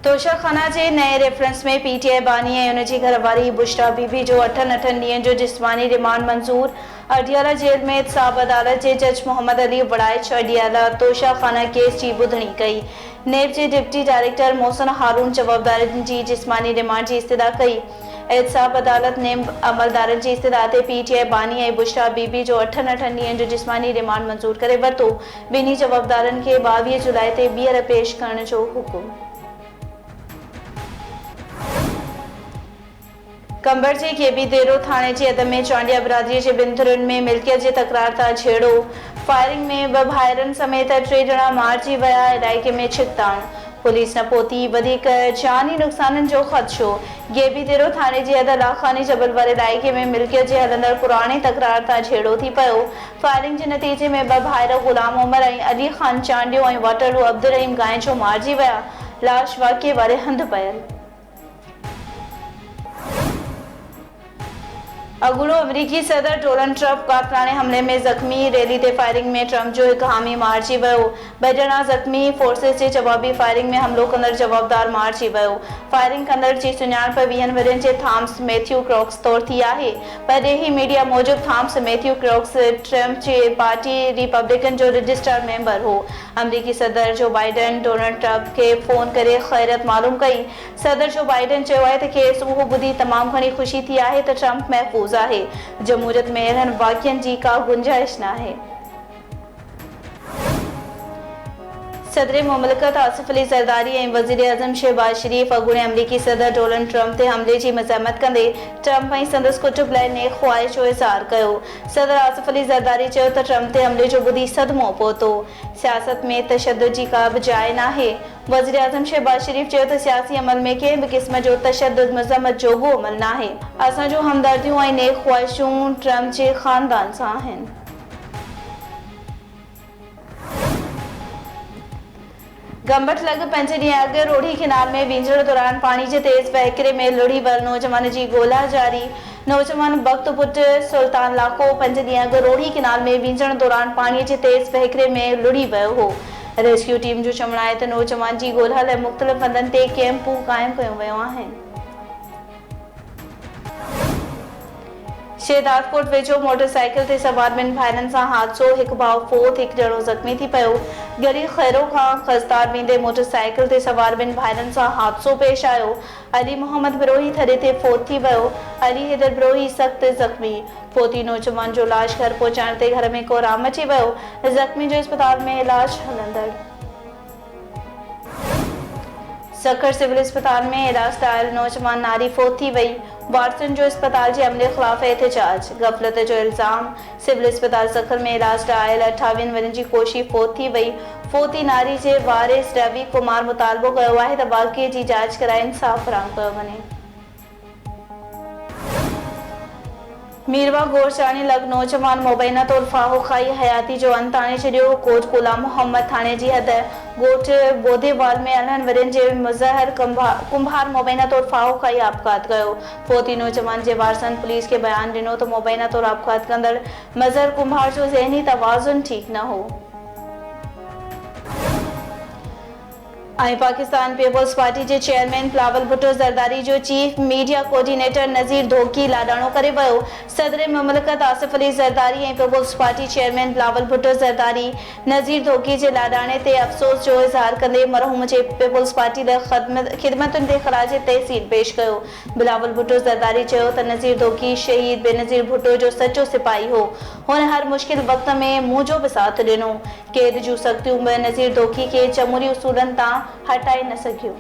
तोशाखाना जे नए रेफरेंस में पीटीआई बानी ऐं उन जी घरवारी बुशरा बीबी जो 8 ॾींहनि जो जिस्मानी रिमांड मंज़ूर। अडियाला जेल में साब अदालत जे जज मोहम्मद अली वड़ाइच अडियाला तोशाखाना केस जी ॿुधणी कई। नेब जे डिप्टी डायरेक्टर मोहसिन हारून जवाबदारनि जी जिस्मानी रिमांड जी इस्तदा कई। एहतसाब अदालत नेब अमलदारनि जी इस्तदा ते पीटीआई बानी ऐं बुशरा बीबी जो 8 ॾींहनि जो जिस्मानी रिमांड मंज़ूर करे वरितो। ॿिन्ही जवाबदारनि खे 22 जुलाई ते ॿीहर पेश करण जो हुकुम। कंबर जे केबी देरो थाने जे अद में चांडिया बिरादरी जे बिंदुरनि में मिल्कियत जे तकरार तां छेड़ो। फायरिंग में 2 भाइरनि समेत 3 ॼणा मारिजी विया। इलाइक़े में छिकताण। पुलिस न पहुती। वधीक जानी नुक़साननि जो ख़दशो। गेबी देरो थाने जे अद लाखानी जबल वारे इलाइक़े में मिल्कियत जे हलंदड़ पुराणे तकरार तां छेड़ो थी पियो। फायरिंग जे नतीजे में 2 भाइर गुलाम उमर ऐं अली ख़ान चांडियो ऐं वाटड़ू अब्दुल रहीम गांइ जो मारिजी विया। लाश वाक़िए वारे हंधि पयल। अॻूणो अमरीकी सदर डोनाल्ड ट्रंप कातलाने हमले में ज़ख़्मी। रैली ते फायरिंग में ट्रंप जो हिकु हामी मारिजी वियो। 2 ॼणा ज़ख़्मी। फोर्सेस जे जवाबी फायरिंग में हमलो कंदड़ जवाबदार मारिजी वियो। फायरिंग कंदड़ जी सुञाणप 20 वरनि जे थॉमस मैथ्यू क्रॉक्स तौर थी आहे। परॾेही मीडिया मूजिबि थॉमस मैथ्यू क्रॉक्स ट्रंप जे पार्टी रिपब्लिकन जो रजिस्टर मेंबर हो। अमरीकी सदर जो बाइडन डोनाल्ड ट्रंप खे फ़ोन करे ख़ैरियत मालूम कई। सदर जो बाइडन चयो आहे त खेसि उहो ॿुधी तमामु घणी ख़ुशी थी आहे त ट्रंप महफ़ूज़ आहे। जमहूरियत में अहिड़नि वाक़िअनि जी का गुंजाइश नाहे। सदर मुमलिकत आसिफ अली ज़रदारी ऐं वज़ीर आज़म शहबाज शरीफ़ अॻूणे अमरीकी सदर डोनाल्ड ट्रंप ते हमले जी मज़म्मत कंदे ट्रंप ऐं संदसि कुटुंब लाइ नेक ख़्वाहिश जो इज़हार कयो। सदर आसिफ अली ज़रदारी चयो त ट्रंप ते हमले जो ॿुधी सदमो पहुतो। सियासत में तशद्दुद जी का बि जाइ नाहे। वज़ीर आज़म शहबाज शरीफ़ चयो त सियासी अमल में कंहिं बि क़िस्म जो तशद्दुद मज़म्मत जोॻो अमल नाहे। असांजो हमदर्दियूं ऐं नेक ख़्वाहिशूं ट्रंप जे ख़ानदान सां आहिनि। गंबट लॻ 5 ॾींहं अॻु रोड़ी किनार में वींझण दौरान पाणी जे तेज़ वहिकिरे में लुढ़ी वियल नौजवान जी ॻोल्हा जारी। नौजवान बख़्तपुट सुल्तान लाको 5 ॾींहं अॻु रोड़ी किनार में वींझण दौरान पाणीअ जे तेज़ वहिकिरे में लुढ़ी वियो हो। रेस्क्यू टीम जो चवणु आहे त नौजवान जी ॻोल्हा लाइ मुख़्तलिफ़ हंधनि ते कैंपूं क़ाइमु कयूं वियूं आहिनि। शेदादकोट वेझो मोटरसाइकिल ते सवार 2 भाइरनि सां हादसो। हिकु भाउ फोत, हिकु ॼणो ज़ख़्मी थी पियो। गली खैरो खां खस्तार वेंदे मोटरसाइकिल ते सवार 2 भाइरनि सां हादसो पेश आयो। अली मोहम्मद बिरोही थरे ते फोत थी वियो। अली हैदर बिरोही सख़्त ज़ख़्मी। फोती नौजवान जो लाश घर पहुचाइण ते घर में कोराम अची वियो। ज़ख़्मी जो अस्पताल में इलाज हलंदड़। सखर सिविल अस्पताल में इलाज लाइ नौजवान नारी फोत थी वई। वाटसन जो अस्पताल जे अमले ख़िलाफ़ एहतजाज। गफ़लत जो इल्ज़ाम। सिविल अस्पताल सखर में इलाज लाइ आयल 28 वरनि जी कोशी फोत थी वई। फोती नारी जे वारिस रवि कुमार मुतालबो कयो आहे त वाक़िए जी जांच कराए इंसाफ़ फ़राहम कयो वञे। मीरवा गोरचाणी लॻ नौजवान मुबैना तौर फाहो खाई हयाती जो अंत आणे छॾियो। कोट गुलाम मोहम्मद थाणे जी हद ॻोठ बोधेवाल में 18 वरनि जे मुज़हर कुंभार मुबैना तौर फाहो खाई आपघात कयो। फोती नौजवान जे वारसनि पुलिस खे बयान ॾिनो त मुबैना तौर आपघात कंदड़ मुज़हर कुंभार जो ज़हनी तवाज़ुन ठीक न हो। पाकिस्तान पीपल्स पार्टी के चेयरमैन बिलावल भुट्टो ज़रदारी जो chief media coordinator Nazir Dhoki लाडाणो करे वियो। सदर मुमलिकत आसिफ अली ज़रदारी ऐं Peoples Party chairman Bilawal Bhutto Zardari Nazir Dhoki के लाडाणे ते अफ़सोस जो इज़हार कंदे मरहूम जे पीपल्स पार्टी लाइ ख़िदमतुनि ते ख़राज तहसीन पेश कयो। बिलावल भुट्टो ज़रदारी चयो त नज़ीर धोकी शहीद बेनज़ीर भुट्टो जो सचो सिपाही हो। हुन हर मुश्किल वक़्त में मुंहिंजो बि साथ ॾिनो। क़ैद जूं सख़्तियूं बि नज़ीर धोकी के जमहूरी उसूलनि तां हटाए न सघियूं।